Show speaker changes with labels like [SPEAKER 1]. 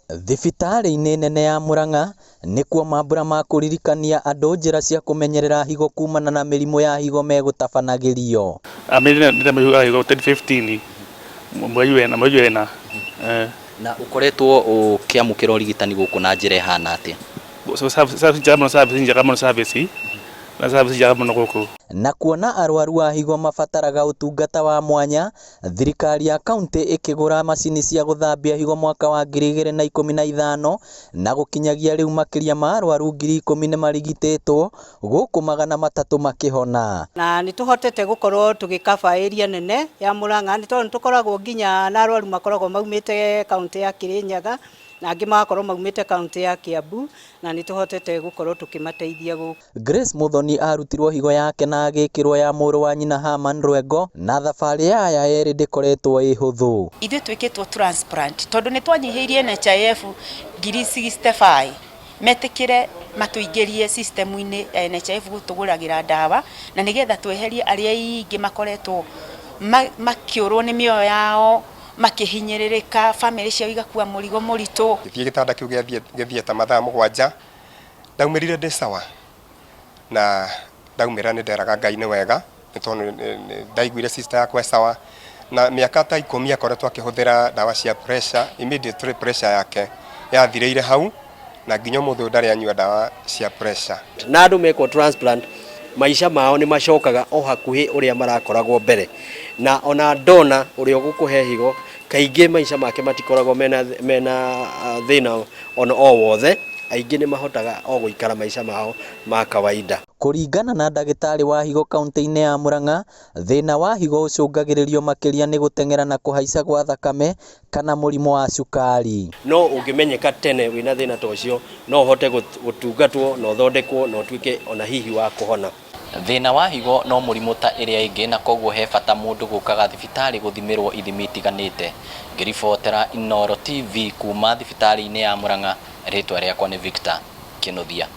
[SPEAKER 1] Thibitarĩ-inĩ nene ya Murang'a nĩkuo mambura ma kũririkania andũ njĩra cia kũmenyerera higo kumana na mĩrimũ ya higo megũtabanagĩrio.
[SPEAKER 2] Nĩ mũrimũ wa higo 2015 mweri wena.
[SPEAKER 3] Na ukoretwo ukiamukira urigitani guku na njira ihana atia? Na kuona arwaru a higo mabataraga utungata wa mwanya, thirikari ya kaunti ikigura macini cia guthambia higo mwaka wa 2015 na gukinyagia riu makiria ma arwaru 10,000 ni marigitĩtwo guku 300 makihona.
[SPEAKER 4] Na ni tuhotete gukorwo tugikaba area nene ya Murang'a, ni tondu tukoragwo nginya na arwaru makoragwo maumite kaunti ya Kirinyaga na angĩ magakorwo maumite kaunti ya Kiambu, na ni tuhotete gukorwo tukimateithia guku.
[SPEAKER 1] Grace Muthoni arutirwo higo yake na agikirwo ya mũrũ wa nyina Herman Rwengo, na thabarĩ yaya yerĩ ndĩkoretwo ĩ hũthũ.
[SPEAKER 5] Ithuĩ twĩkĩtwo transplant tondu nĩ twanyihĩirie NHIF 65 metĩkĩre matũingĩrie system-inĩ ya NHIF gũtũgũragĩra ndawa, na nĩgetha tweherie arĩa aingĩ makoretwo makĩũrwo nĩ mĩoyo yao, makihinyĩrĩrĩka, family ciao igakua mũrigo mũritũ.
[SPEAKER 6] Thiĩ gĩtanda kĩu gĩthiĩ ta mathaa 7 ndaumĩrire ndĩ sawa, na ndaumĩra nĩ nderaga Ngai nĩ wega nĩ tondũ ndaiguire sister yakwa sawa, na mĩaka ta 10 akoretwo akĩhũthĩra ndawa cia pressure, immediately pressure yake yathirĩire hau, na nginya mũthũ ndarĩ anyua ndawa cia pressure.
[SPEAKER 7] Na andũ mekwo transplant maisha mao ni macokaga o hakuhi uria marakoragwo mbere, na ona ndona uria gukuhe higo kaingĩ maisha make matikoragwo mena thina ona o wothe, aingĩ ni mahotaga o guikara maisha mao ma kawaida.
[SPEAKER 1] Kũringana na ndagĩtarĩ wa higo kaunti-inĩ ya Murang'a, thĩna wa higo ũcũngagĩrĩrio makĩria nĩ gũteng'era na kũhaica gwa thakame kana mũrimũ wa cukari.
[SPEAKER 7] No ũngĩmenyeka tene wĩna thĩna ta ũcio no ũhote gũtungatwo na ũthondekwo na ũtuĩke ona hihi wa kũhona.
[SPEAKER 3] Thĩna wa higo no mũrimũ ta ĩrĩa ĩngĩ, na koguo he bata mũndũ gũkaga thibitarĩ gũthimĩrwo ithimi itiganĩte. Ngĩribotera Inooro TV kuma thibitarĩ-inĩ ya Murang'a, rĩtwa rĩakwa nĩ Victor Kĩnuthia.